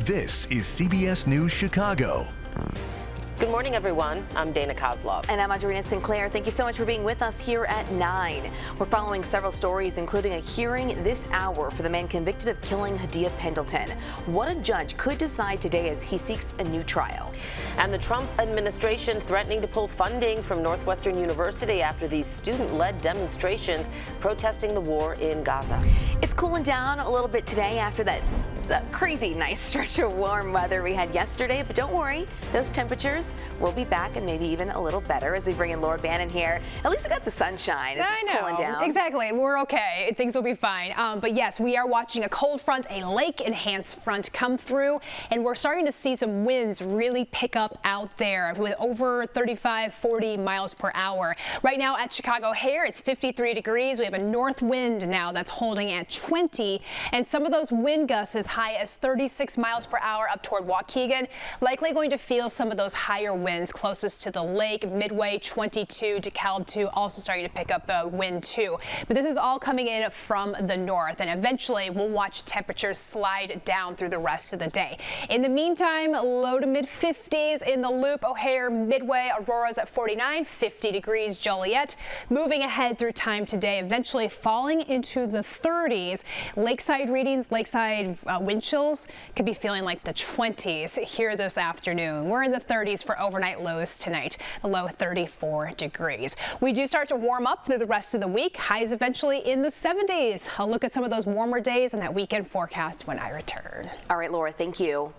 This is CBS News Chicago. Good morning, everyone. I'm Dana Kozlov. And I'm Audrina Sinclair. Thank you so much for being with us here at 9. We're following several stories, including a hearing this hour for the man convicted of killing Hadiya Pendleton. What a judge could decide today as he seeks a new trial. And the Trump administration threatening to pull funding from Northwestern University after these student-led demonstrations protesting the war in Gaza. It's cooling down a little bit today after that crazy nice stretch of warm weather we had yesterday, but don't worry, those temperatures will be back and maybe even a little better as we bring in Laura Bannon here. At least we got the sunshine as it's cooling down. Exactly. We're okay. Things will be fine. But yes, we are watching a cold front, a lake-enhanced front come through, and we're starting to see some winds really pick up out there with over 35, 40 miles per hour. Right now at Chicago O'Hare, it's 53 degrees. We have a north wind now that's holding at 20, and some of those wind gusts as high as 36 miles per hour up toward Waukegan. Likely going to feel some of those higher winds closest to the lake. Midway 22, DeKalb 2 also starting to pick up wind too. But this is all coming in from the north, and eventually we'll watch temperatures slide down through the rest of the day. In the meantime, low to mid 50s in the Loop, O'Hare, Midway, Aurora's at 49, 50 degrees, Joliet. Moving ahead through time today, eventually falling into the 30s. Lakeside readings, lakeside wind chills could be feeling like the 20s here this afternoon. We're in the 30s for overnight lows tonight, a low 34 degrees. We do start to warm up through the rest of the week. Highs eventually in the 70s. I'll look at some of those warmer days and that weekend forecast when I return. All right, Laura, thank you.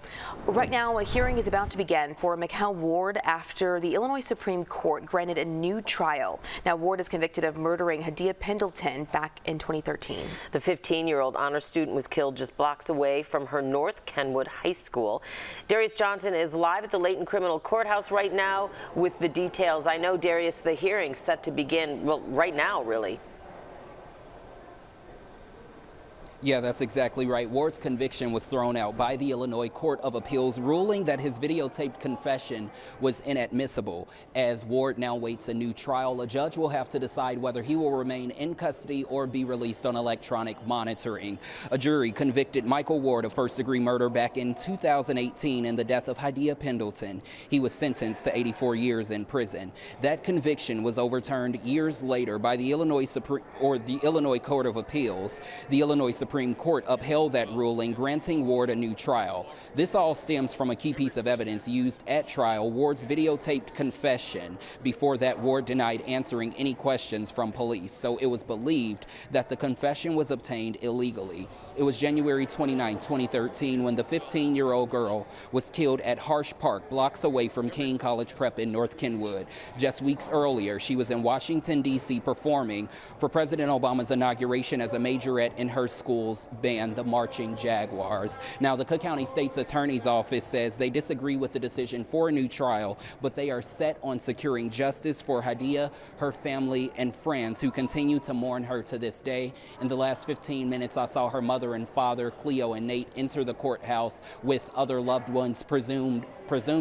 Right now, a hearing is about to begin for Mikkel Ward after the Illinois Supreme Court granted a new trial. Now, Ward is convicted of murdering Hadiya Pendleton back in 2013. The 15-year-old honor student was killed just blocks away from her North Kenwood High School. Darius Johnson is live at the Layton Criminal Courthouse right now with the details. I know, Darius, the hearing's set to begin, well, right now, really. Yeah, that's exactly right. Ward's conviction was thrown out by the Illinois Court of Appeals, ruling that his videotaped confession was inadmissible. As Ward now waits a new trial, a judge will have to decide whether he will remain in custody or be released on electronic monitoring. A jury convicted Michael Ward of first-degree murder back in 2018 in the death of Hadiya Pendleton. He was sentenced to 84 years in prison. That conviction was overturned years later by the Illinois Court of Appeals. The Illinois Supreme Court upheld that ruling, granting Ward a new trial. This all stems from a key piece of evidence used at trial, Ward's videotaped confession. Before that, Ward denied answering any questions from police, so it was believed that the confession was obtained illegally. It was January 29, 2013, when the 15-year-old girl was killed at Harsh Park, blocks away from King College Prep in North Kenwood. Just weeks earlier, she was in Washington, D.C. performing for President Obama's inauguration as a majorette in her school's band, the Marching Jaguars. Now, the Cook County State's Attorney's Office says they disagree with the decision for a new trial, but they are set on securing justice for Hadiya, her family, and friends who continue to mourn her to this day. In the last 15 minutes, I saw her mother and father, Cleo and Nate, enter the courthouse with other loved ones, presumed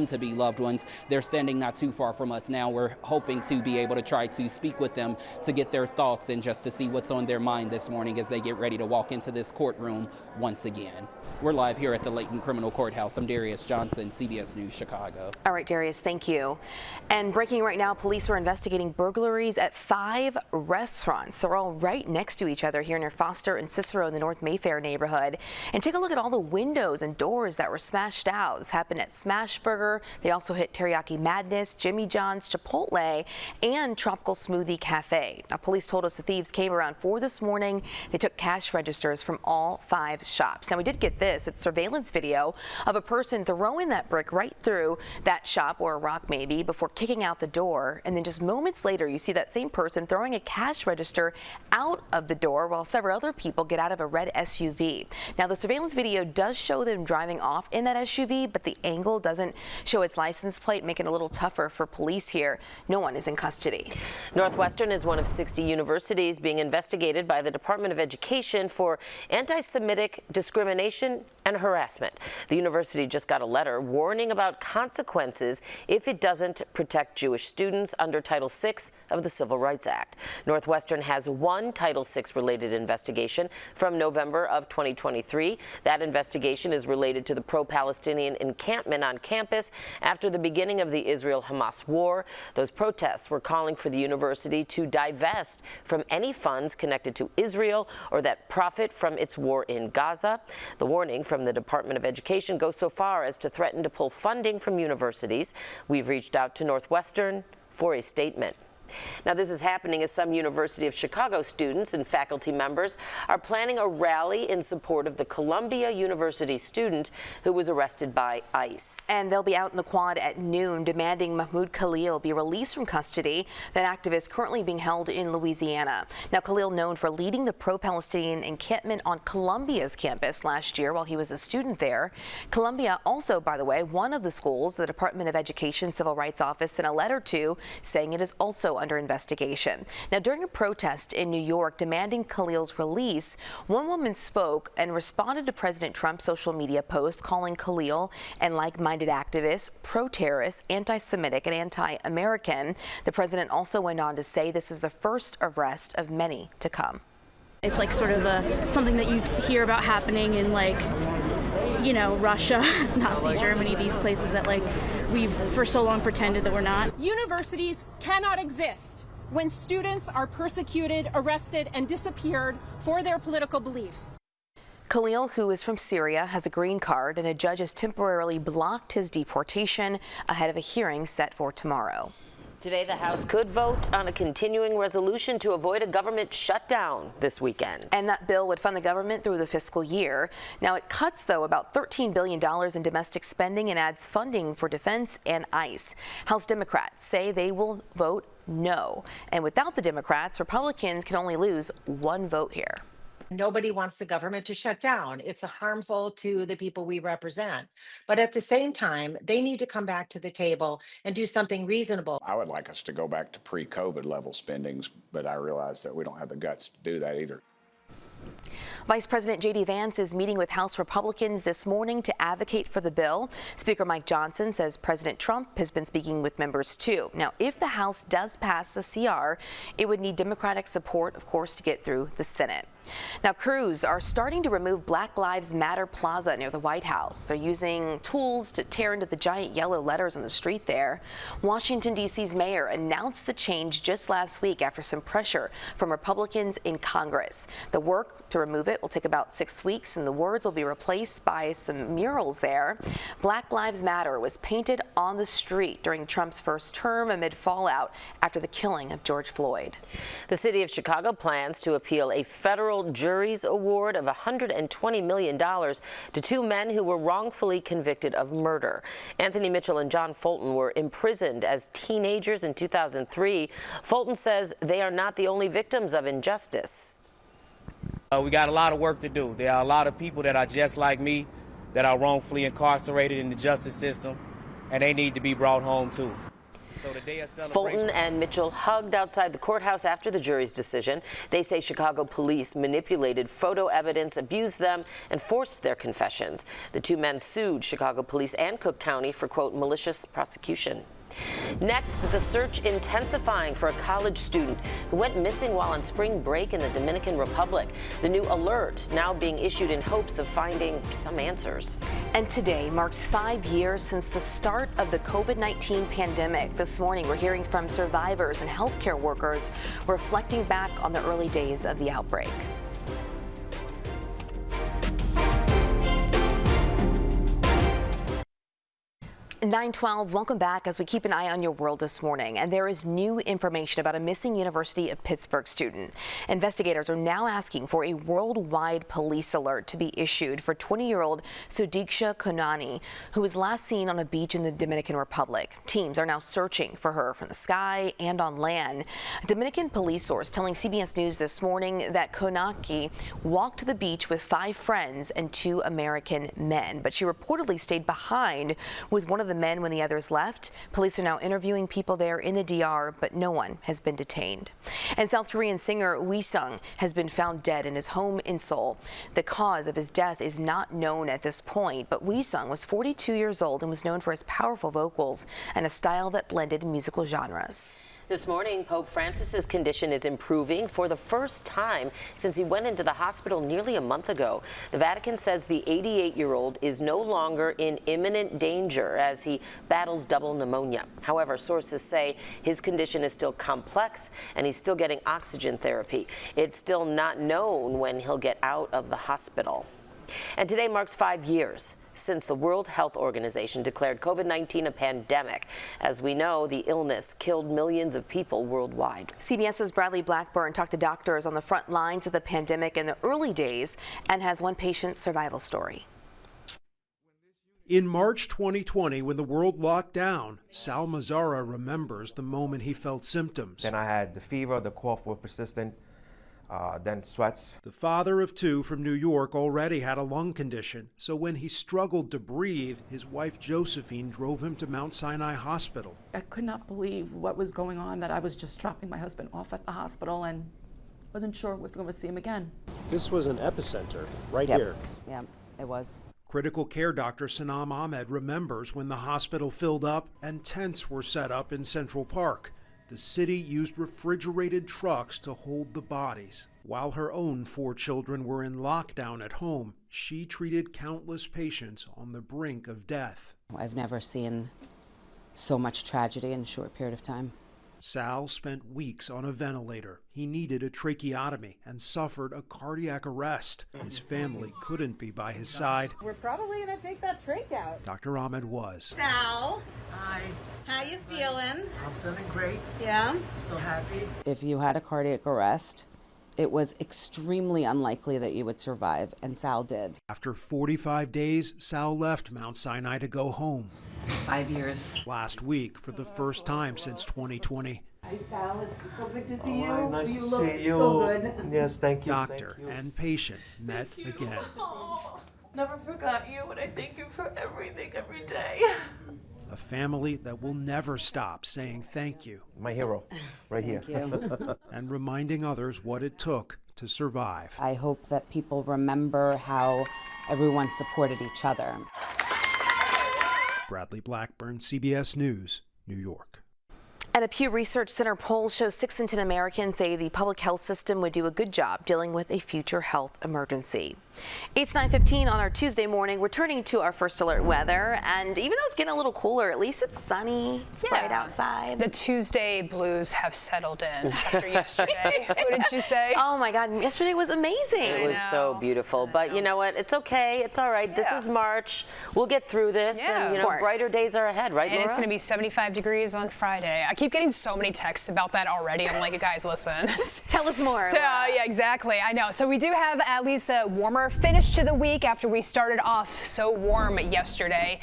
to be loved ones. They're standing not too far from us now. We're hoping to be able to try to speak with them to get their thoughts and just to see what's on their mind this morning as they get ready to walk into this courtroom once again. We're live here at the Layton Criminal Courthouse. I'm Darius Johnson, CBS News Chicago. All right, Darius, thank you. And breaking right now, police are investigating burglaries at 5 restaurants. They're all right next to each other here near Foster and Cicero in the North Mayfair neighborhood. And take a look at all the windows and doors that were smashed out. This happened at Smash Burger. They also hit Teriyaki Madness, Jimmy John's, Chipotle, and Tropical Smoothie Cafe. Now, police told us the thieves came around 4 this morning. They took cash registers from all 5 shops. Now, we did get this. It's surveillance video of a person throwing that brick right through that shop, or a rock maybe, before kicking out the door. And then just moments later, you see that same person throwing a cash register out of the door while several other people get out of a red SUV. Now, the surveillance video does show them driving off in that SUV, but the angle doesn't show its license plate, making it a little tougher for police here. No one is in custody. Northwestern is one of 60 universities being investigated by the Department of Education for anti-Semitic discrimination and and harassment. The university just got a letter warning about consequences if it doesn't protect Jewish students under Title VI of the Civil Rights Act. Northwestern has one Title VI related investigation from November of 2023. That investigation is related to the pro-Palestinian encampment on campus after the beginning of the Israel-Hamas war. Those protests were calling for the university to divest from any funds connected to Israel or that profit from its war in Gaza. The warning from the Department of Education goes so far as to threaten to pull funding from universities. We've reached out to Northwestern for a statement. Now, this is happening as some University of Chicago students and faculty members are planning a rally in support of the Columbia University student who was arrested by ICE. And they'll be out in the quad at noon demanding Mahmoud Khalil be released from custody. That activist currently being held in Louisiana. Now, Khalil, known for leading the pro-Palestinian encampment on Columbia's campus last year while he was a student there. Columbia also, by the way, one of the schools the Department of Education Civil Rights Office sent a letter to saying it is also under investigation. Now, during a protest in New York demanding Khalil's release, one woman spoke and responded to President Trump's social media post calling Khalil and like-minded activists pro-terrorist, anti-Semitic, and anti-American. The president also went on to say this is the first arrest of many to come. It's like sort of something that you hear about happening in, like, you know, Russia, Nazi Germany, these places that, like, we've for so long pretended that we're not. Universities cannot exist when students are persecuted, arrested, and disappeared for their political beliefs. Khalil, who is from Syria, has a green card, and a judge has temporarily blocked his deportation ahead of a hearing set for tomorrow. Today, the House could vote on a continuing resolution to avoid a government shutdown this weekend. And that bill would fund the government through the fiscal year. Now, it cuts, though, about $13 billion in domestic spending and adds funding for defense and ICE. House Democrats say they will vote no. And without the Democrats, Republicans can only lose one vote here. Nobody wants the government to shut down. It's harmful to the people we represent. But at the same time, they need to come back to the table and do something reasonable. I would like us to go back to pre-COVID level spendings, but I realize that we don't have the guts to do that either. Vice President J.D. Vance is meeting with House Republicans this morning to advocate for the bill. Speaker Mike Johnson says President Trump has been speaking with members too. Now, if the House does pass the CR, it would need Democratic support, of course, to get through the Senate. Now, crews are starting to remove Black Lives Matter Plaza near the White House. They're using tools to tear into the giant yellow letters on the street there. Washington, D.C.'s mayor announced the change just last week after some pressure from Republicans in Congress. The work to remove it will take about 6 weeks, and the words will be replaced by some murals there. Black Lives Matter was painted on the street during Trump's first term amid fallout after the killing of George Floyd. The city of Chicago plans to appeal a federal jury's award of $120 million to two men who were wrongfully convicted of murder. Anthony Mitchell and John Fulton were imprisoned as teenagers in 2003. Fulton says they are not the only victims of injustice. We got a lot of work to do. There are a lot of people that are just like me that are wrongfully incarcerated in the justice system, and they need to be brought home too. So the day of celebration. Fulton and Mitchell hugged outside the courthouse after the jury's decision. They say Chicago police manipulated photo evidence, abused them, and forced their confessions. The two men sued Chicago police and Cook County for, quote, malicious prosecution. Next, the search intensifying for a college student who went missing while on spring break in the Dominican Republic. The new alert now being issued in hopes of finding some answers. And today marks 5 years since the start of the COVID-19 pandemic. This morning, we're hearing from survivors and healthcare workers reflecting back on the early days of the outbreak. 9:12, welcome back as we keep an eye on your world this morning. And there is new information about a missing University of Pittsburgh student. Investigators are now asking for a worldwide police alert to be issued for 20-year-old Sudiksha Konani, who was last seen on a beach in the Dominican Republic. Teams are now searching for her from the sky and on land. A Dominican police source telling CBS News this morning that Konaki walked to the beach with 5 friends and 2 American men, but she reportedly stayed behind with one of the the men when the others left. Police are now interviewing people there in the DR, but no one has been detained. And South Korean singer Wi Sung has been found dead in his home in Seoul. The cause of his death is not known at this point, but Wi Sung was 42 years old and was known for his powerful vocals and a style that blended musical genres. This morning, Pope Francis's condition is improving for the first time since he went into the hospital nearly a month ago. The Vatican says the 88-year-old is no longer in imminent danger as he battles double pneumonia. However, sources say his condition is still complex and he's still getting oxygen therapy. It's still not known when he'll get out of the hospital. And today marks 5 years since the World Health Organization declared COVID-19 a pandemic. As we know, the illness killed millions of people worldwide. CBS's Bradley Blackburn talked to doctors on the front lines of the pandemic in the early days and has one patient's survival story. In March 2020, when the world locked down, Sal Mazzara remembers the moment he felt symptoms. Then I had the fever, the cough was persistent. Then sweats. The father of two from New York already had a lung condition, so when he struggled to breathe, his wife Josephine drove him to Mount Sinai Hospital. I could not believe what was going on, that I was just dropping my husband off at the hospital and wasn't sure if we were going to see him again. This was an epicenter right here. Yeah, it was. Critical care doctor Sanam Ahmed remembers when the hospital filled up and tents were set up in Central Park. The city used refrigerated trucks to hold the bodies. While her own 4 children were in lockdown at home, she treated countless patients on the brink of death. I've never seen so much tragedy in a short period of time. Sal spent weeks on a ventilator. He needed a tracheotomy and suffered a cardiac arrest. His family couldn't be by his side. We're probably going to take that trach out. Dr. Ahmed was. Sal. Hi. How you feeling? I'm feeling great. Yeah? So happy. If you had a cardiac arrest, it was extremely unlikely that you would survive, and Sal did. After 45 days, Sal left Mount Sinai to go home. 5 years. Last week, for the first time since 2020. Hi, Sal. It's so good to see you. Hi, nice you to look see you. So good. Yes, thank you. Doctor thank you. and patient met again. Never forgot you, and I thank you for everything every day. A family that will never stop saying thank you. My hero, right here. Thank you. And reminding others what it took to survive. I hope that people remember how everyone supported each other. Bradley Blackburn, CBS News, New York. And a Pew Research Center poll shows 6 in 10 Americans say the public health system would do a good job dealing with a future health emergency. It's 9:15 on our Tuesday morning. We're turning to our first alert weather, and even though it's getting a little cooler, at least it's sunny. It's bright outside. The Tuesday blues have settled in after yesterday. What did you say? Oh my God, yesterday was amazing. It was so beautiful, but you know what? It's okay. It's all right. Yeah. This is March. We'll get through this, and you know, brighter days are ahead, right, And Laura? it's going to be 75 degrees on Friday. I keep getting so many texts about that already. I'm like, guys, listen. Tell us more. Yeah, exactly. I know. So we do have at least a warmer finish to the week after we started off so warm yesterday.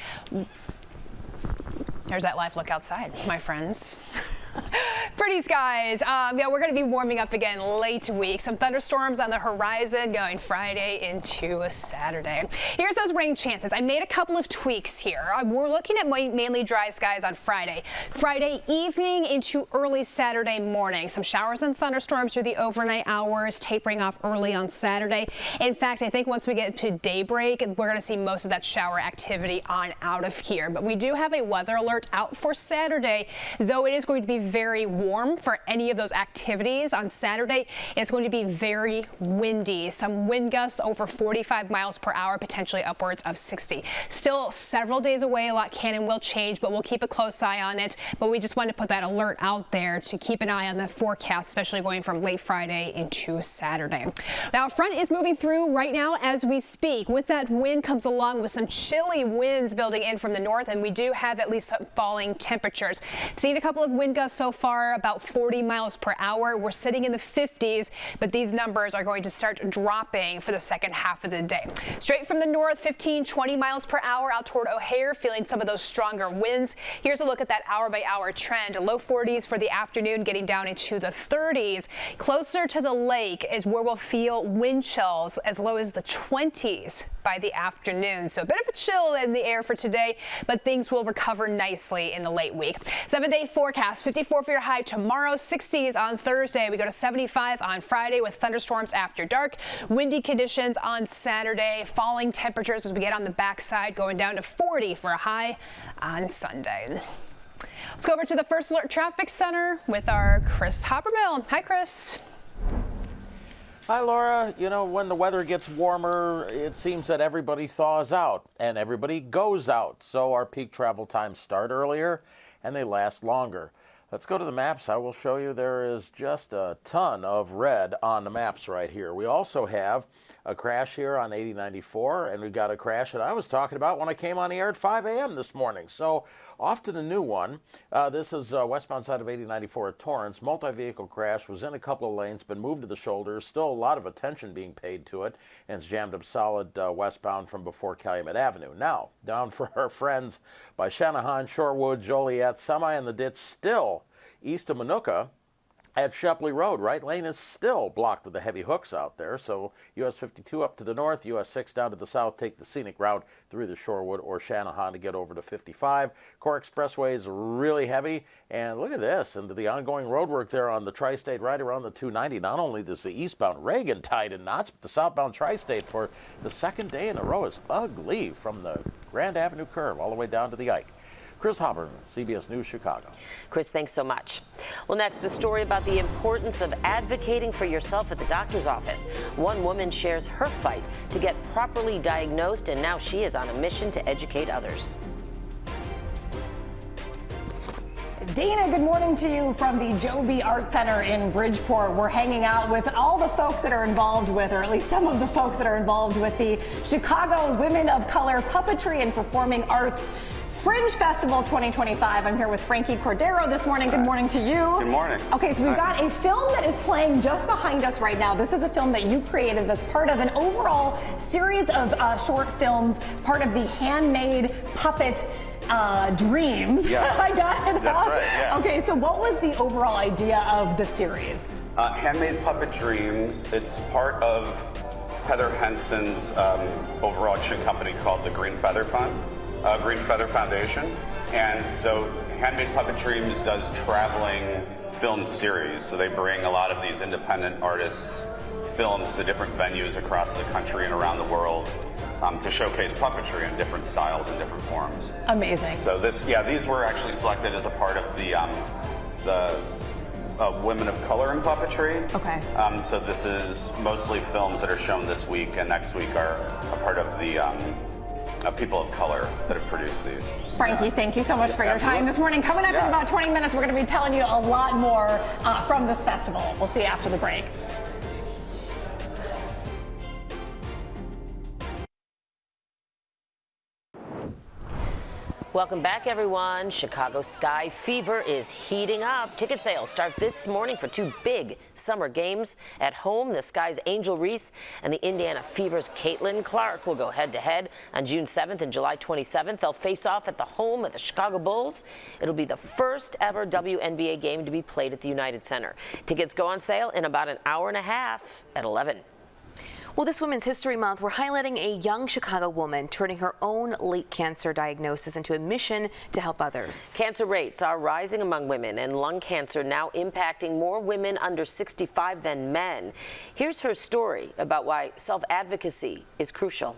There's that live look outside, my friends. Pretty skies. Yeah, we're going to be warming up again late week. Some thunderstorms on the horizon going Friday into a Saturday. Here's those rain chances. I made a couple of tweaks here. We're looking at mainly dry skies on Friday. Friday evening into early Saturday morning. Some showers and thunderstorms through the overnight hours, tapering off early on Saturday. In fact, I think once we get to daybreak, we're going to see most of that shower activity on out of here. But we do have a weather alert out for Saturday, though it is going to be very warm for any of those activities on Saturday. It's going to be very windy. Some wind gusts over 45 miles per hour, potentially upwards of 60. Still several days away. A lot can and will change, but we'll keep a close eye on it. But we just wanted to put that alert out there to keep an eye on the forecast, especially going from late Friday into Saturday. Now, a front is moving through right now as we speak. With that wind comes along with some chilly winds building in from the north, and we do have at least some falling temperatures. Seeing a couple of wind gusts Florida so far, about 40 miles per hour. We're sitting in the 50s, but these numbers are going to start dropping for the second half of the day. Straight from the north, 15, 20 miles per hour out toward O'Hare, feeling some of those stronger winds. Here's a look at that hour-by-hour trend. Low 40s for the afternoon, getting down into the 30s. Closer to the lake is where we'll feel wind chills as low as the 20s by the afternoon. So a bit of a chill in the air for today, but things will recover nicely in the late week. 7-day forecast, 54 for your high tomorrow, 60s on Thursday. We go to 75 on Friday with thunderstorms after dark. Windy conditions on Saturday, falling temperatures as we get on the backside, going down to 40 for a high on Sunday. Let's go over to the First Alert Traffic Center with our Chris Hoppermill. Hi, Chris. Hi, Laura. You know, when the weather gets warmer, it seems that everybody thaws out and everybody goes out. So our peak travel times start earlier and they last longer. Let's go to the maps. I will show you there is just a ton of red on the maps right here. We also have a crash here on 8094, and we've got a crash that I was talking about when I came on the air at 5 a.m. this morning. So off to the new one. This is westbound side of 8094 at Torrance. Multi-vehicle crash, was in a couple of lanes, been moved to the shoulders. Still a lot of attention being paid to it, and it's jammed up solid westbound from before Calumet Avenue. Now, down for our friends by Shanahan, Shorewood, Joliet, semi in the ditch still east of Minooka at Shepley Road. Right lane is still blocked with the heavy hooks out there. So US 52 up to the north, US 6 down to the south. Take the scenic route through the Shorewood or Shanahan to get over to 55. Core Expressway is really heavy. And look at this, into the ongoing road work there on the Tri-State right around the 290. Not only does the eastbound Reagan tied in knots, but the southbound Tri-State for the second day in a row is ugly from the Grand Avenue curve all the way down to the Ike. Chris Hopper, CBS News Chicago. Chris, thanks so much. Well, next, a story about the importance of advocating for yourself at the doctor's office. One woman shares her fight to get properly diagnosed, and now she is on a mission to educate others. Dana, good morning to you from the Joe B. Art Center in Bridgeport. We're hanging out with all the folks that are involved with, or at least some of the folks that are involved with the Chicago Women of Color Puppetry and Performing Arts Fringe Festival 2025. I'm here with Frankie Cordero this morning. Good morning to you. Good morning. Okay, so we've got a film that is playing just behind us right now. This is a film that you created that's part of an overall series of short films, part of the Handmade Puppet Dreams. Yes. I got it. That's right, yeah. Okay, so what was the overall idea of the series? Handmade Puppet Dreams. It's part of Heather Henson's overarching company called the Green Feather Foundation. And so Handmade Puppet Dreams does traveling film series. So they bring a lot of these independent artists' films to different venues across the country and around the world to showcase puppetry in different styles and different forms. Amazing. So these were actually selected as a part of the Women of Color in Puppetry. Okay. So this is mostly films that are shown this week and next week are a part of the people of color that have produced these. Frankie, thank you so much for your time this morning. Coming up in about 20 minutes, we're going to be telling you a lot more from this festival. We'll see you after the break. Welcome back, everyone. Chicago Sky Fever is heating up. Ticket sales start this morning for two big summer games. At home, the Sky's Angel Reese and the Indiana Fever's Caitlin Clark will go head-to-head on June 7th and July 27th. They'll face off at the home of the Chicago Bulls. It'll be the first ever WNBA game to be played at the United Center. Tickets go on sale in about an hour and a half at 11. Well, this Women's History Month, we're highlighting a young Chicago woman turning her own late cancer diagnosis into a mission to help others. Cancer rates are rising among women, and lung cancer now impacting more women under 65 than men. Here's her story about why self-advocacy is crucial.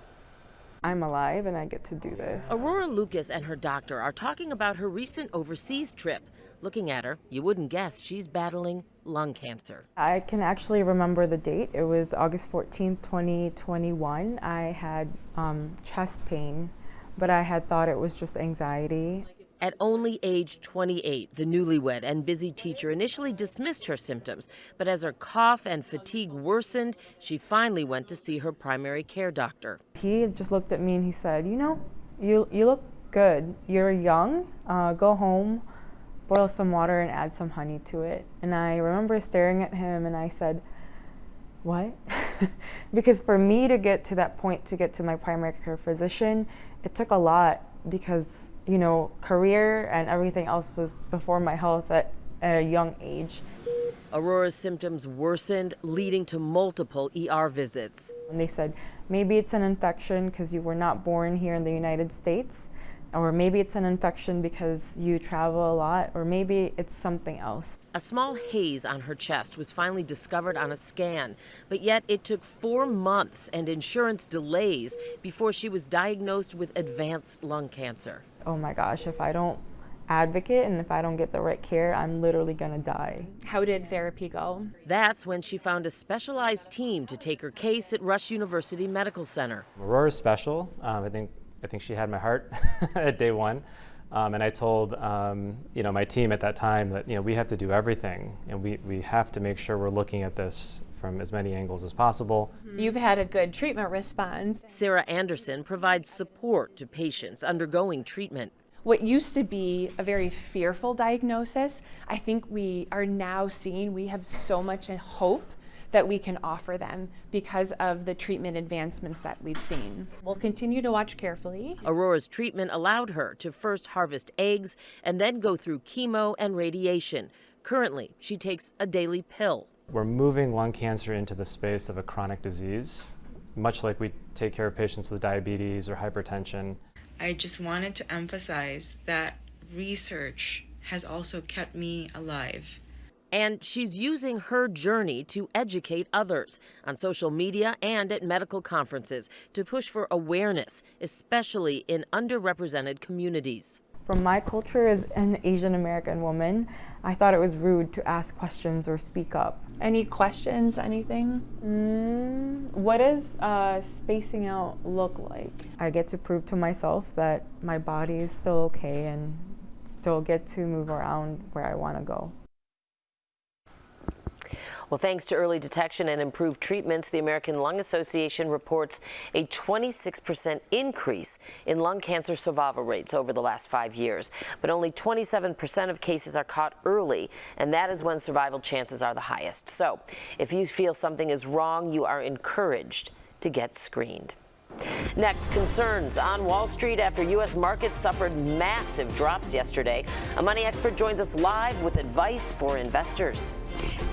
I'm alive and I get to do this. Aurora Lucas and her doctor are talking about her recent overseas trip. Looking at her, you wouldn't guess she's battling lung cancer. I can actually remember the date. It was August 14th, 2021. I had chest pain, but I had thought it was just anxiety. At only age 28, the newlywed and busy teacher initially dismissed her symptoms, but as her cough and fatigue worsened, she finally went to see her primary care doctor. He just looked at me and he said, you know, you look good. You're young, go home. boil some water and add some honey to it. And I remember staring at him and I said, what? Because for me to get to that point, to get to my primary care physician, it took a lot because, you know, career and everything else was before my health at a young age. Aurora's symptoms worsened, leading to multiple ER visits. And they said, maybe it's an infection because you were not born here in the United States, or maybe it's an infection because you travel a lot, or maybe it's something else. A small haze on her chest was finally discovered on a scan, but yet it took 4 months and insurance delays before she was diagnosed with advanced lung cancer. Oh my gosh, if I don't advocate and if I don't get the right care, I'm literally gonna die. How did therapy go? That's when she found a specialized team to take her case at Rush University Medical Center. Aurora's special. I think she had my heart at day one. And I told you know, my team at that time that, you know, we have to do everything and we have to make sure we're looking at this from as many angles as possible. You've had a good treatment response. Sarah Anderson provides support to patients undergoing treatment. What used to be a very fearful diagnosis, I think we are now seeing we have so much hope that we can offer them because of the treatment advancements that we've seen. We'll continue to watch carefully. Aurora's treatment allowed her to first harvest eggs and then go through chemo and radiation. Currently, she takes a daily pill. We're moving lung cancer into the space of a chronic disease, much like we take care of patients with diabetes or hypertension. I just wanted to emphasize that research has also kept me alive. And she's using her journey to educate others on social media and at medical conferences to push for awareness, especially in underrepresented communities. From my culture as an Asian American woman, I thought it was rude to ask questions or speak up. Any questions, anything? What does spacing out look like? I get to prove to myself that my body is still okay and still get to move around where I want to go. Well, thanks to early detection and improved treatments, the American Lung Association reports a 26% increase in lung cancer survival rates over the last 5 years. But only 27% of cases are caught early, and that is when survival chances are the highest. So if you feel something is wrong, you are encouraged to get screened. Next, concerns on Wall Street after U.S. markets suffered massive drops yesterday. A money expert joins us live with advice for investors.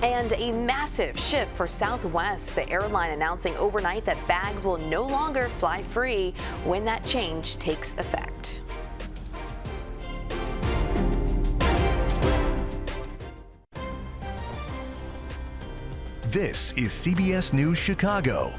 And a massive shift for Southwest, the airline announcing overnight that bags will no longer fly free when that change takes effect. This is CBS News Chicago.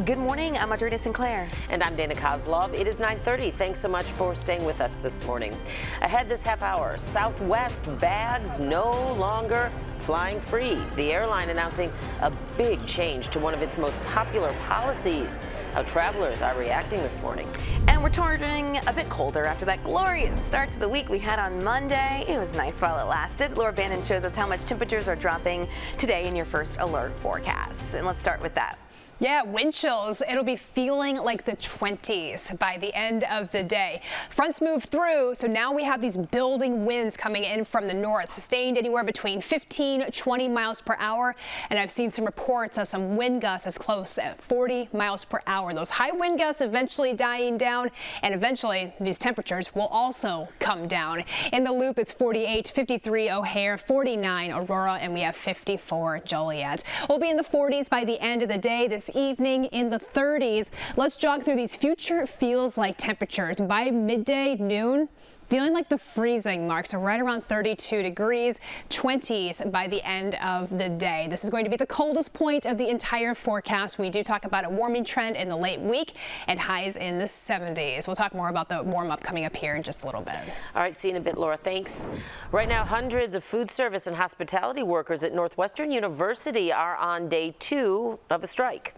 Good morning, I'm Audrina Sinclair. And I'm Dana Kozlov. It is 9:30. Thanks so much for staying with us this morning. Ahead this half hour, Southwest bags no longer flying free. The airline announcing a big change to one of its most popular policies. How travelers are reacting this morning. And we're turning a bit colder after that glorious start to the week we had on Monday. It was nice while it lasted. Laura Bannon shows us how much temperatures are dropping today in your first alert forecasts. And let's start with that. Yeah, wind chills. It'll be feeling like the 20s by the end of the day. Fronts move through, so now we have these building winds coming in from the north, sustained anywhere between 15, 20 miles per hour. And I've seen some reports of some wind gusts as close as 40 miles per hour. Those high wind gusts eventually dying down, and eventually these temperatures will also come down. In the Loop, it's 48, 53 O'Hare, 49 Aurora, and we have 54 Joliet. We'll be in the 40s by the end of the day. This evening in the 30s. Let's jog through these future feels like temperatures. By midday, noon, feeling like the freezing mark, so right around 32 degrees, 20s by the end of the day. This is going to be the coldest point of the entire forecast. We do talk about a warming trend in the late week and highs in the 70s. We'll talk more about the warm up coming up here in just a little bit. All right, see you in a bit, Laura. Thanks. Right now, hundreds of food service and hospitality workers at Northwestern University are on day 2 of a strike.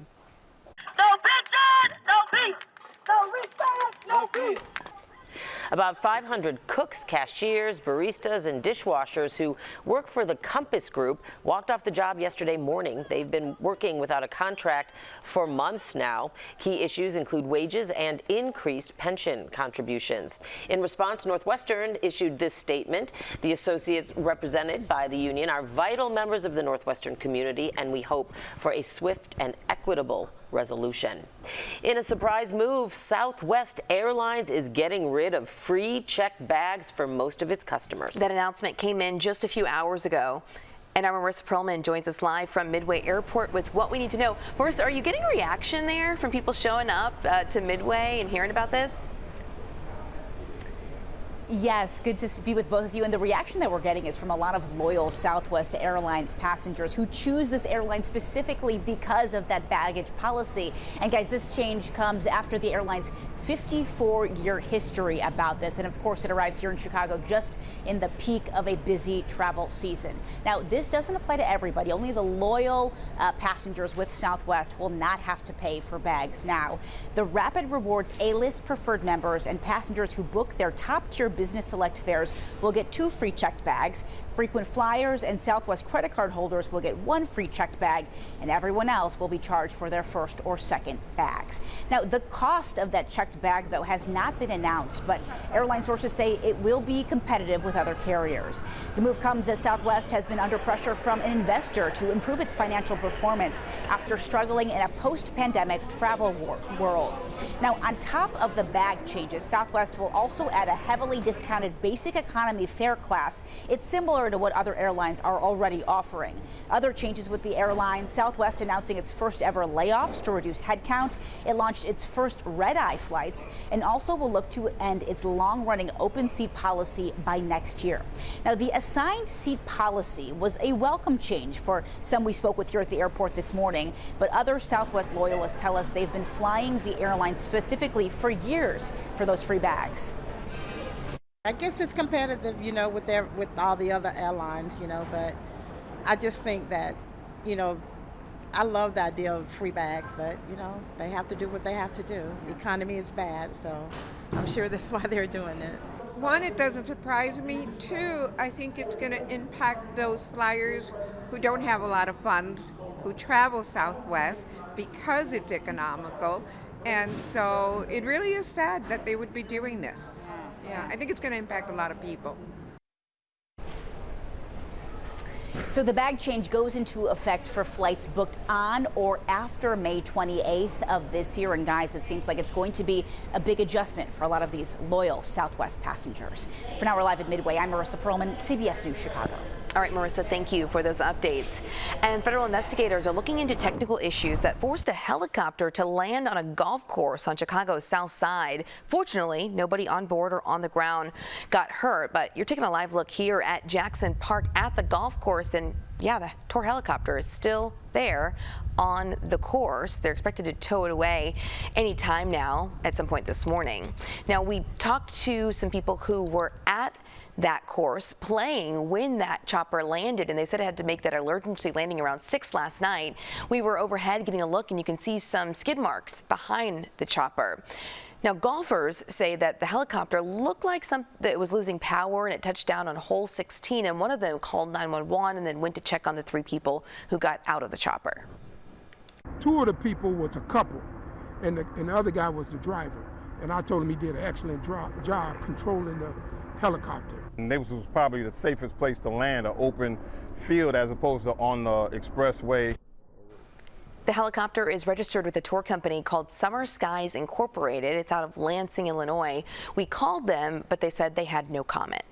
No pension, no peace, no respect, no peace. About 500 cooks, cashiers, baristas, and dishwashers who work for the Compass Group walked off the job yesterday morning. They've been working without a contract for months now. Key issues include wages and increased pension contributions. In response, Northwestern issued this statement. The associates represented by the union are vital members of the Northwestern community, and we hope for a swift and equitable resolution. In a surprise move, Southwest Airlines is getting rid of free checked bags for most of its customers. That announcement came in just a few hours ago. And our Marissa Perlman joins us live from Midway Airport with what we need to know. Marissa, are you getting a reaction there from people showing up to Midway and hearing about this? Yes, good to be with both of you. And the reaction that we're getting is from a lot of loyal Southwest Airlines passengers who choose this airline specifically because of that baggage policy. And guys, this change comes after the airline's 54-year history about this. And of course, it arrives here in Chicago just in the peak of a busy travel season. Now, this doesn't apply to everybody. Only the loyal passengers with Southwest will not have to pay for bags now. The Rapid Rewards A-List preferred members and passengers who book their top-tier Business Select fares will get 2 free checked bags. Frequent flyers and Southwest credit card holders will get 1 free checked bag, and everyone else will be charged for their first or second bags. Now, the cost of that checked bag, though, has not been announced, but airline sources say it will be competitive with other carriers. The move comes as Southwest has been under pressure from an investor to improve its financial performance after struggling in a post-pandemic travel world. Now, on top of the bag changes, Southwest will also add a heavily discounted basic economy fare class. It's similar to what other airlines are already offering. Other changes with the airline: Southwest announcing its first ever layoffs to reduce headcount. It launched its first red-eye flights and also will look to end its long-running open seat policy by next year. Now, the assigned seat policy was a welcome change for some we spoke with here at the airport this morning, but other Southwest loyalists tell us they've been flying the airline specifically for years for those free bags. I guess it's competitive, you know, with all the other airlines, you know, but I just think that, you know, I love the idea of free bags, but, you know, they have to do what they have to do. The economy is bad, so I'm sure that's why they're doing it. One, it doesn't surprise me. Two, I think it's going to impact those flyers who don't have a lot of funds, who travel Southwest because it's economical. And so it really is sad that they would be doing this. Yeah, I think it's going to impact a lot of people. So the bag change goes into effect for flights booked on or after May 28th of this year. And guys, it seems like it's going to be a big adjustment for a lot of these loyal Southwest passengers. For now, we're live at Midway. I'm Marissa Perlman, CBS News Chicago. All right, Marissa, thank you for those updates. And federal investigators are looking into technical issues that forced a helicopter to land on a golf course on Chicago's south side. Fortunately, nobody on board or on the ground got hurt, but you're taking a live look here at Jackson Park at the golf course, and yeah, the tour helicopter is still there on the course. They're expected to tow it away any time now at some point this morning. Now, we talked to some people who were at that course playing when that chopper landed, and they said it had to make that emergency landing around 6 last night. We were overhead getting a look, and you can see some skid marks behind the chopper. Now, golfers say that the helicopter looked like that it was losing power, and it touched down on hole 16, and one of them called 911 and then went to check on the 3 people who got out of the chopper. 2 of the people was a couple, and the other guy was the driver. And I told him he did an excellent job controlling the helicopter. And this was probably the safest place to land, an open field as opposed to on the expressway. The helicopter is registered with a tour company called Summer Skies Incorporated. It's out of Lansing, Illinois. We called them, but they said they had no comment.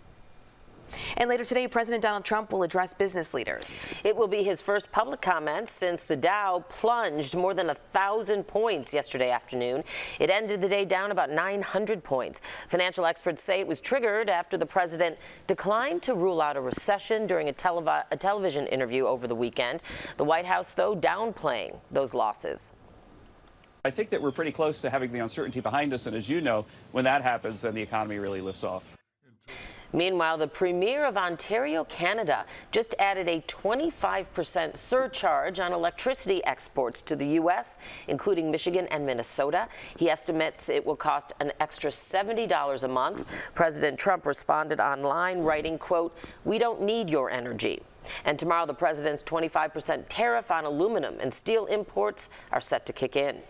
And later today, President Donald Trump will address business leaders. It will be his first public comment since the Dow plunged more than 1,000 points yesterday afternoon. It ended the day down about 900 points. Financial experts say it was triggered after the president declined to rule out a recession during a television interview over the weekend. The White House, though, downplaying those losses. I think that we're pretty close to having the uncertainty behind us, and as you know, when that happens, then the economy really lifts off. Meanwhile, the Premier of Ontario, Canada, just added a 25% surcharge on electricity exports to the U.S., including Michigan and Minnesota. He estimates it will cost an extra $70 a month. President Trump responded online, writing, quote, "We don't need your energy." And tomorrow, the president's 25% tariff on aluminum and steel imports are set to kick in.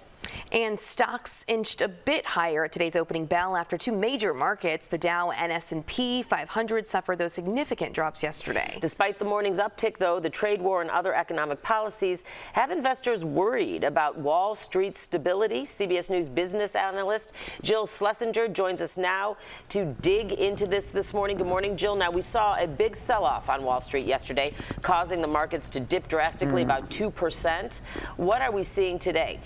And stocks inched a bit higher at today's opening bell after two major markets, the Dow and S&P 500, suffered those significant drops yesterday. Despite the morning's uptick, though, the trade war and other economic policies have investors worried about Wall Street's stability. CBS News business analyst Jill Schlesinger joins us now to dig into this morning. Good morning, Jill. Now, we saw a big sell-off on Wall Street yesterday, causing the markets to dip drastically, about 2%. What are we seeing today?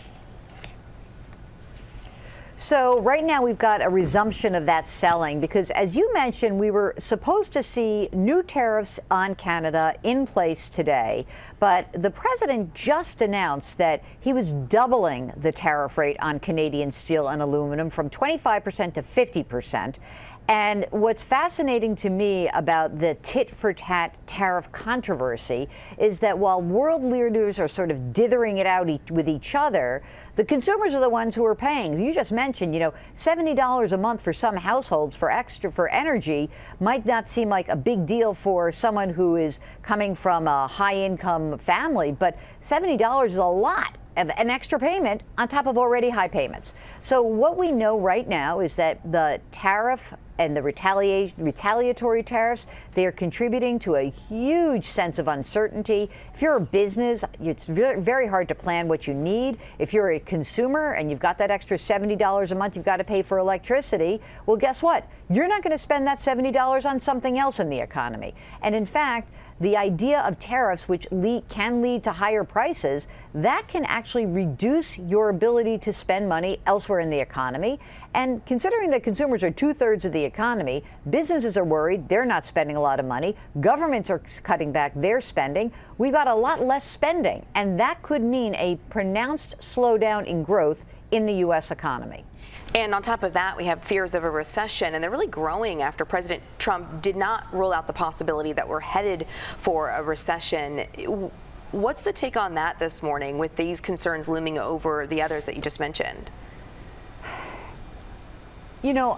So right now we've got a resumption of that selling because, as you mentioned, we were supposed to see new tariffs on Canada in place today. But the president just announced that he was doubling the tariff rate on Canadian steel and aluminum from 25% to 50%. And what's fascinating to me about the tit-for-tat tariff controversy is that while world leaders are sort of dithering it out with each other, the consumers are the ones who are paying. You just mentioned, $70 a month for some households for energy might not seem like a big deal for someone who is coming from a high-income family, but $70 is a lot of an extra payment on top of already high payments. So what we know right now is that the tariff and the retaliatory tariffs, they are contributing to a huge sense of uncertainty. If you're a business, it's very, very hard to plan what you need. If you're a consumer and you've got that extra $70 a month you've got to pay for electricity, well, guess what? You're not going to spend that $70 on something else in the economy. And in fact, the idea of tariffs, which can lead to higher prices, that can actually reduce your ability to spend money elsewhere in the economy. And considering that consumers are 2/3 of the economy, businesses are worried they're not spending a lot of money. Governments are cutting back their spending. We've got a lot less spending, and that could mean a pronounced slowdown in growth in the U.S. economy. And on top of that, we have fears of a recession, and they're really growing after President Trump did not rule out the possibility that we're headed for a recession. What's the take on that this morning with these concerns looming over the others that you just mentioned?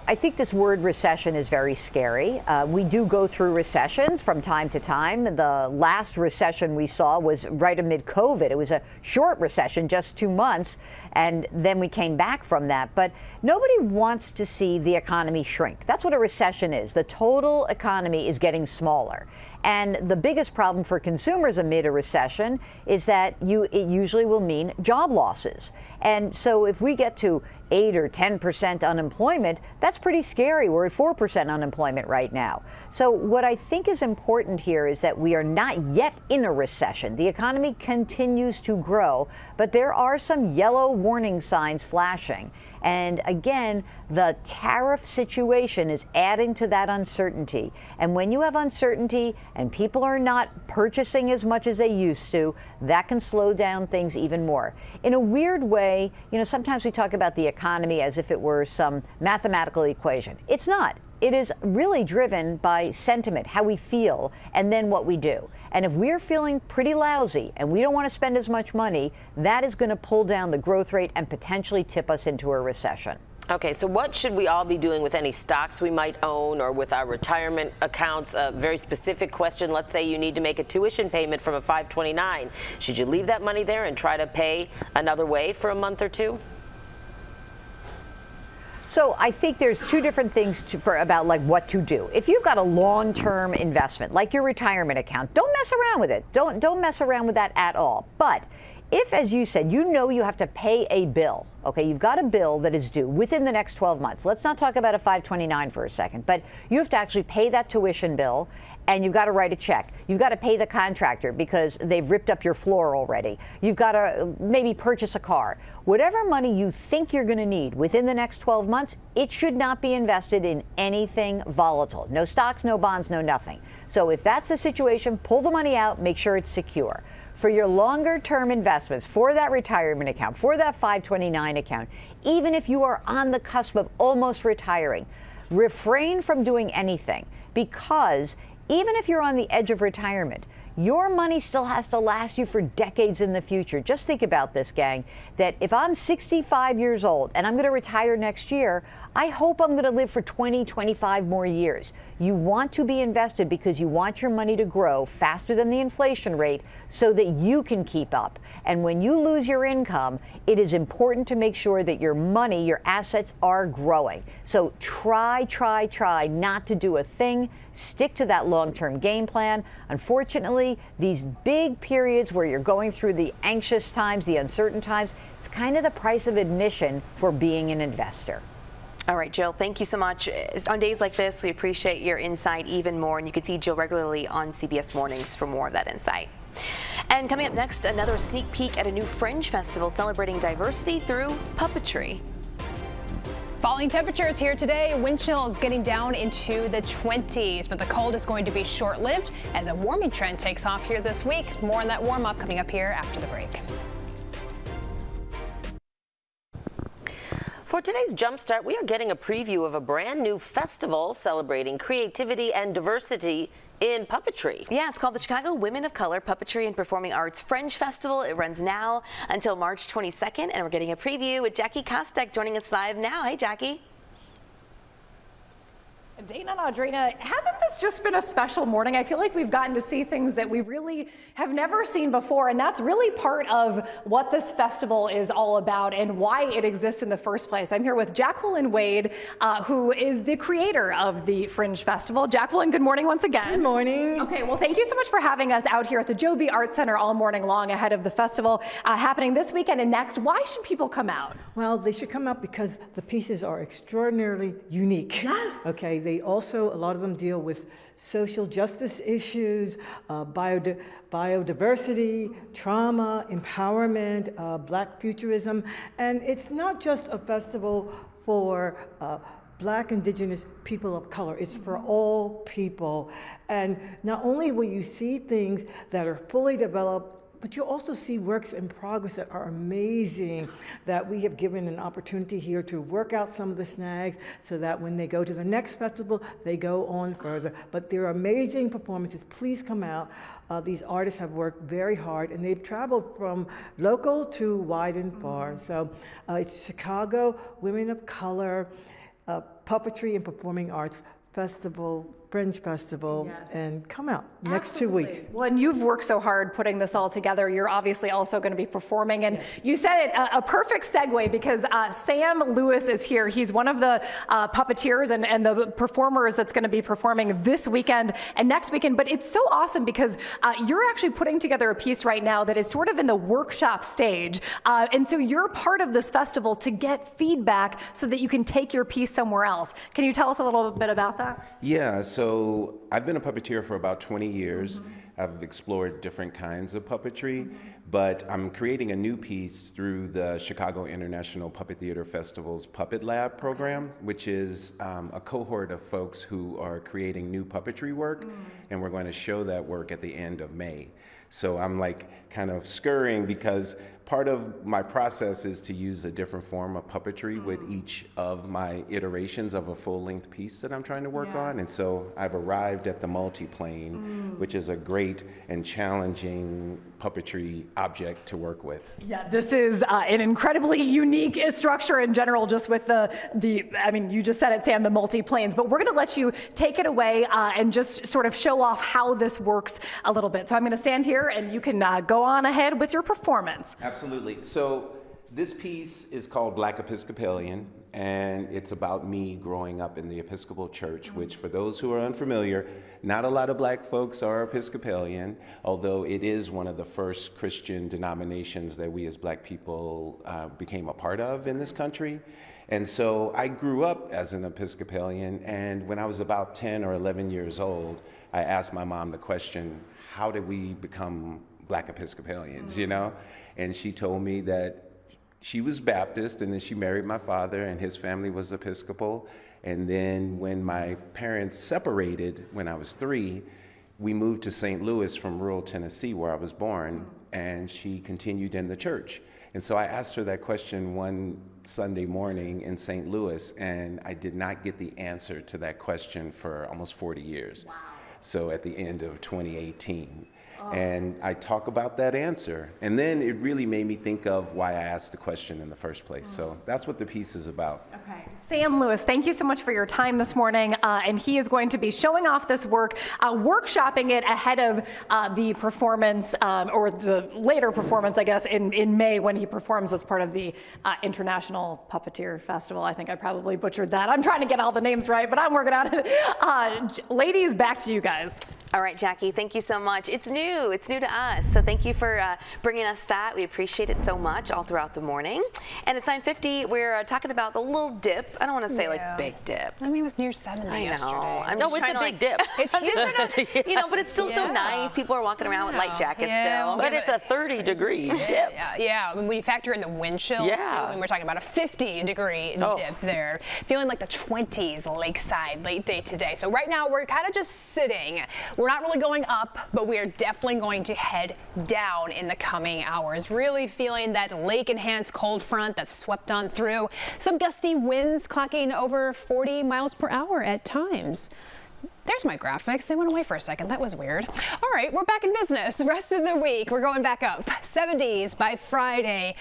I think this word recession is very scary. We do go through recessions from time to time. The last recession we saw was right amid COVID. It was a short recession, just 2 months, and then we came back from that. But nobody wants to see the economy shrink. That's what a recession is. The total economy is getting smaller. And the biggest problem for consumers amid a recession is that it usually will mean job losses. And so if we get to 8 or 10% unemployment, that's pretty scary. We're at 4% unemployment right now. So what I think is important here is that we are not yet in a recession. The economy continues to grow, but there are some yellow warning signs flashing. And again, the tariff situation is adding to that uncertainty. And when you have uncertainty and people are not purchasing as much as they used to, that can slow down things even more. In a weird way, sometimes we talk about the economy as if it were some mathematical equation. It's not. It is really driven by sentiment, how we feel, and then what we do. And if we're feeling pretty lousy and we don't want to spend as much money, that is going to pull down the growth rate and potentially tip us into a recession. Okay, so what should we all be doing with any stocks we might own or with our retirement accounts? A very specific question. Let's say you need to make a tuition payment from a 529. Should you leave that money there and try to pay another way for a month or two? So I think there's two different things about what to do. If you've got a long-term investment, like your retirement account, don't mess around with it. Don't mess around with that at all. But if, as you said, you have to pay a bill, okay, you've got a bill that is due within the next 12 months. Let's not talk about a 529 for a second, but you have to actually pay that tuition bill, and you've got to write a check. You've got to pay the contractor because they've ripped up your floor already. You've got to maybe purchase a car. Whatever money you think you're going to need within the next 12 months, it should not be invested in anything volatile. No stocks, no bonds, no nothing. So if that's the situation, pull the money out, make sure it's secure. For your longer-term investments, for that retirement account, for that 529 account, even if you are on the cusp of almost retiring, refrain from doing anything. because even if you're on the edge of retirement, your money still has to last you for decades in the future. Just think about this, gang, that if I'm 65 years old and I'm going to retire next year, I hope I'm going to live for 20, 25 more years. You want to be invested because you want your money to grow faster than the inflation rate so that you can keep up. And when you lose your income, it is important to make sure that your money, your assets are growing. So try not to do a thing. Stick to that long-term game plan. Unfortunately, these big periods where you're going through the anxious times, the uncertain times, it's kind of the price of admission for being an investor. All right, Jill, thank you so much. On days like this, we appreciate your insight even more, and you can see Jill regularly on CBS Mornings for more of that insight. And coming up next, another sneak peek at a new Fringe festival celebrating diversity through puppetry. Falling temperatures here today. Wind chills getting down into the 20s, but the cold is going to be short-lived as a warming trend takes off here this week. More on that warm-up coming up here after the break. For today's Jumpstart, we are getting a preview of a brand new festival celebrating creativity and diversity in puppetry. Yeah, it's called the Chicago Women of Color Puppetry and Performing Arts Fringe Festival. It runs now until March 22nd, and we're getting a preview with Jackie Kostek joining us live now. Hey, Jackie. Dana and Audrina, hasn't this just been a special morning? I feel like we've gotten to see things that we really have never seen before, and that's really part of what this festival is all about and why it exists in the first place. I'm here with Jacqueline Wade, who is the creator of the Fringe Festival. Jacqueline, good morning once again. Good morning. Okay, well, thank you so much for having us out here at the Joe B. Art Center all morning long ahead of the festival happening this weekend and next. Why should people come out? Well, they should come out because the pieces are extraordinarily unique. Yes. Okay, they also, a lot of them deal with social justice issues, biodiversity, trauma, empowerment, Black futurism. And it's not just a festival for Black, Indigenous people of color. It's for all people. And not only will you see things that are fully developed, but you'll also see works in progress that are amazing, that we have given an opportunity here to work out some of the snags so that when they go to the next festival, they go on further. But they're amazing performances. Please come out. These artists have worked very hard, and they've traveled from local to wide and far. So it's Chicago Women of Color Puppetry and Performing Arts Festival, Fringe Festival, yes. And come out next Absolutely. 2 weeks. Well, and you've worked so hard putting this all together. You're obviously also going to be performing, and yes. You said it, a perfect segue because Sam Lewis is here. He's one of the puppeteers and the performers that's going to be performing this weekend and next weekend. But it's so awesome because you're actually putting together a piece right now that is sort of in the workshop stage. And so you're part of this festival to get feedback so that you can take your piece somewhere else. Can you tell us a little bit about that? Yeah, so I've been a puppeteer for about 20 years. I've explored different kinds of puppetry, but I'm creating a new piece through the Chicago International Puppet Theater Festival's Puppet Lab program, which is a cohort of folks who are creating new puppetry work, and we're going to show that work at the end of May. So I'm like kind of scurrying because part of my process is to use a different form of puppetry with each of my iterations of a full-length piece that I'm trying to work on. And so I've arrived at the multiplane, which is a great and challenging puppetry object to work with. Yeah, this is an incredibly unique structure in general, just with the I mean, you just said it, Sam, the multiplanes, but we're going to let you take it away and just sort of show off how this works a little bit. So I'm going to stand here and you can go on ahead with your performance. Absolutely. So this piece is called Black Episcopalian, and it's about me growing up in the Episcopal Church, which for those who are unfamiliar, not a lot of Black folks are Episcopalian, although it is one of the first Christian denominations that we as Black people became a part of in this country. And so I grew up as an Episcopalian, and when I was about 10 or 11 years old, I asked my mom the question, how did we become Black Episcopalians, you know? And she told me that she was Baptist, and then she married my father, and his family was Episcopal. And then when my parents separated when I was 3, we moved to St. Louis from rural Tennessee, where I was born, and she continued in the church. And so I asked her that question one Sunday morning in St. Louis, and I did not get the answer to that question for almost 40 years. Wow. So at the end of 2018. And I talk about that answer. And then it really made me think of why I asked the question in the first place. So that's what the piece is about. Okay. Sam Lewis, thank you so much for your time this morning. And he is going to be showing off this work, workshopping it ahead of the performance, or the later performance, I guess, in May when he performs as part of the International Puppeteer Festival. I think I probably butchered that. I'm trying to get all the names right, but I'm working on it. Ladies, back to you guys. All right, Jackie, thank you so much. It's new to us, so thank you for bringing us that. We appreciate it so much all throughout the morning. And it's 9:50. We're talking about the little dip. I don't want to say like big dip. I mean, it was near 70 yesterday. No, it's a big dip. It's huge. You know, but it's still so nice. People are walking around with light jackets still. But it's a 30-degree dip. Yeah, when you factor in the wind chill, too, and we're talking about a 50-degree dip there. Feeling like the 20s lakeside late day today. So right now, we're kind of just sitting. We're not really going up, but we are definitely going to head down in the coming hours. Really feeling that lake-enhanced cold front that swept on through. Some gusty winds clocking over 40 miles per hour at times. There's my graphics. They went away for a second. That was weird. All right, we're back in business. Rest of the week, we're going back up. 70s by Friday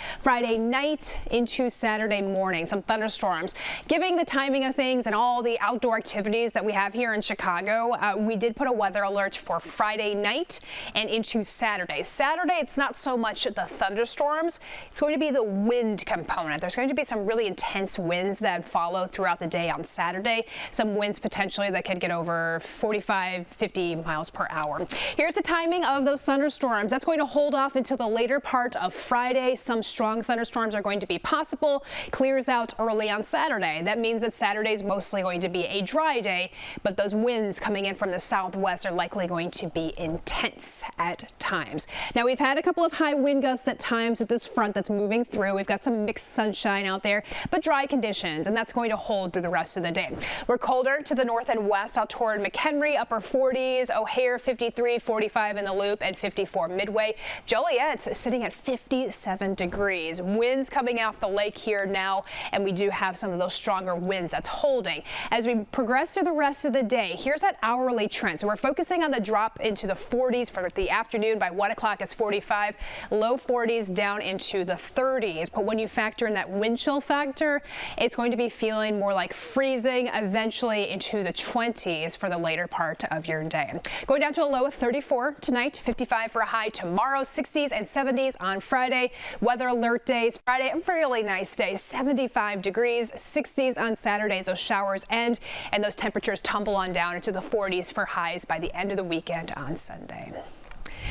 night into Saturday morning. Some thunderstorms. Giving the timing of things and all the outdoor activities that we have here in Chicago, we did put a weather alert for Friday night and into Saturday. Saturday, it's not so much the thunderstorms. It's going to be the wind component. There's going to be some really intense winds that follow throughout the day on Saturday. Some winds potentially that could get over 45, 50 miles per hour. Here's the timing of those thunderstorms. That's going to hold off until the later part of Friday. Some strong thunderstorms are going to be possible. Clears out early on Saturday. That means that Saturday is mostly going to be a dry day, but those winds coming in from the southwest are likely going to be intense at times. Now, we've had a couple of high wind gusts at times with this front that's moving through. We've got some mixed sunshine out there, but dry conditions, and that's going to hold through the rest of the day. We're colder to the north and west out toward McHenry, upper 40s, O'Hare 53, 45 in the Loop, and 54 Midway. Joliet's sitting at 57 degrees. Winds coming off the lake here now, and we do have some of those stronger winds that's holding. As we progress through the rest of the day, here's that hourly trend. So we're focusing on the drop into the 40s for the afternoon. By 1 o'clock it's 45, low 40s down into the 30s. But when you factor in that wind chill factor, it's going to be feeling more like freezing, eventually into the 20s for the later part of your day. Going down to a low of 34 tonight, 55 for a high tomorrow, 60s and 70s on Friday. Weather alert days. Friday, a really nice day, 75 degrees, 60s on Saturdays. Those showers end and those temperatures tumble on down into the 40s for highs by the end of the weekend on Sunday.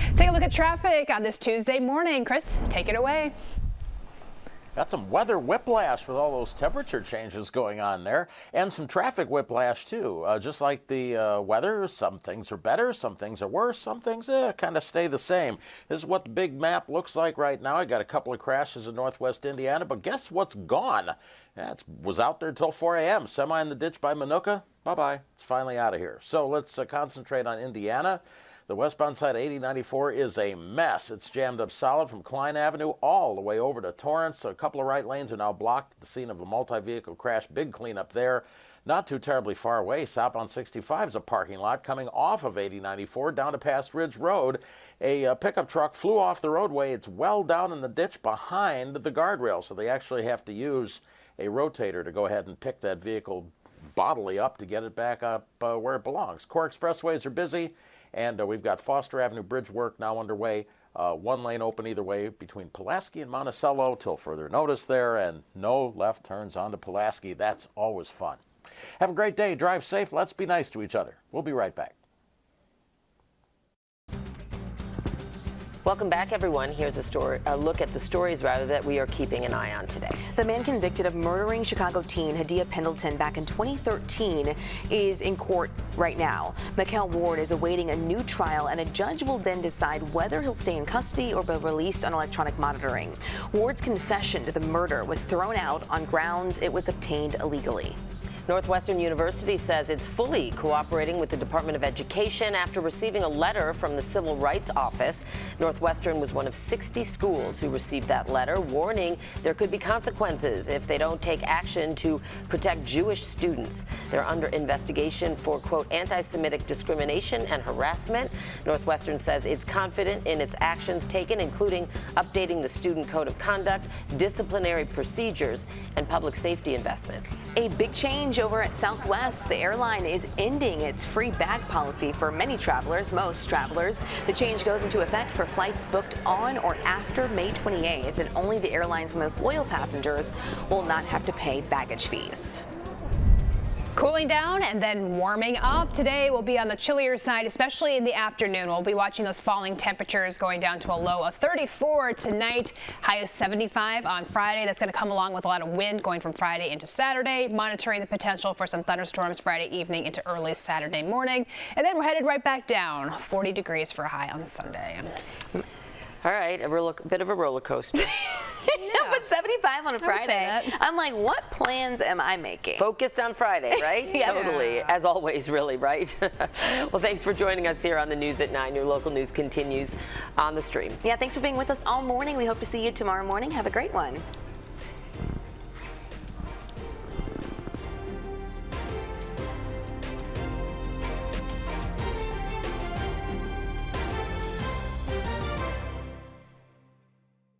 Let's take a look at traffic on this Tuesday morning. Chris, take it away. Got some weather whiplash with all those temperature changes going on there, and some traffic whiplash too. Just like the weather, some things are better, some things are worse, some things kind of stay the same. This is what the big map looks like right now. I got a couple of crashes in northwest Indiana, but guess what's gone? Yeah, it was out there till 4 a.m. Semi in the ditch by Minooka. Bye-bye. It's finally out of here. So let's concentrate on Indiana. The westbound side of 8094 is a mess. It's jammed up solid from Klein Avenue all the way over to Torrance. A couple of right lanes are now blocked at the scene of a multi-vehicle crash. Big cleanup there. Not too terribly far away, southbound 65 is a parking lot coming off of 8094 down to Pass Ridge Road. A pickup truck flew off the roadway. It's well down in the ditch behind the guardrail, so they actually have to use a rotator to go ahead and pick that vehicle bodily up to get it back up where it belongs. Core expressways are busy. And we've got Foster Avenue bridge work now underway. One lane open either way between Pulaski and Monticello till further notice there, and no left turns onto Pulaski. That's always fun. Have a great day. Drive safe. Let's be nice to each other. We'll be right back. Welcome back, everyone. Here's a look at the stories that we are keeping an eye on today. The man convicted of murdering Chicago teen Hadiya Pendleton back in 2013 is in court right now. Mikkel Ward is awaiting a new trial, and a judge will then decide whether he'll stay in custody or be released on electronic monitoring. Ward's confession to the murder was thrown out on grounds it was obtained illegally. Northwestern University says it's fully cooperating with the Department of Education after receiving a letter from the Civil Rights Office. Northwestern was one of 60 schools who received that letter, warning there could be consequences if they don't take action to protect Jewish students. They're under investigation for, quote, anti-Semitic discrimination and harassment. Northwestern says it's confident in its actions taken, including updating the student code of conduct, disciplinary procedures, and public safety investments. A big change over at Southwest. The airline is ending its free bag policy for many travelers, most travelers. The change goes into effect for flights booked on or after May 28th, and only the airline's most loyal passengers will not have to pay baggage fees. Cooling down and then warming up. Today will be on the chillier side, especially in the afternoon. We'll be watching those falling temperatures going down to a low of 34 tonight, high of 75 on Friday. That's going to come along with a lot of wind going from Friday into Saturday, monitoring the potential for some thunderstorms Friday evening into early Saturday morning. And then we're headed right back down, 40 degrees for a high on Sunday. All right, a bit of a roller coaster. Yeah, but 75 on a Friday. I'm like, what plans am I making? Focused on Friday, right? Yeah. Totally. As always, really, right? Well, thanks for joining us here on the News at 9. Your local news continues on the stream. Yeah, thanks for being with us all morning. We hope to see you tomorrow morning. Have a great one.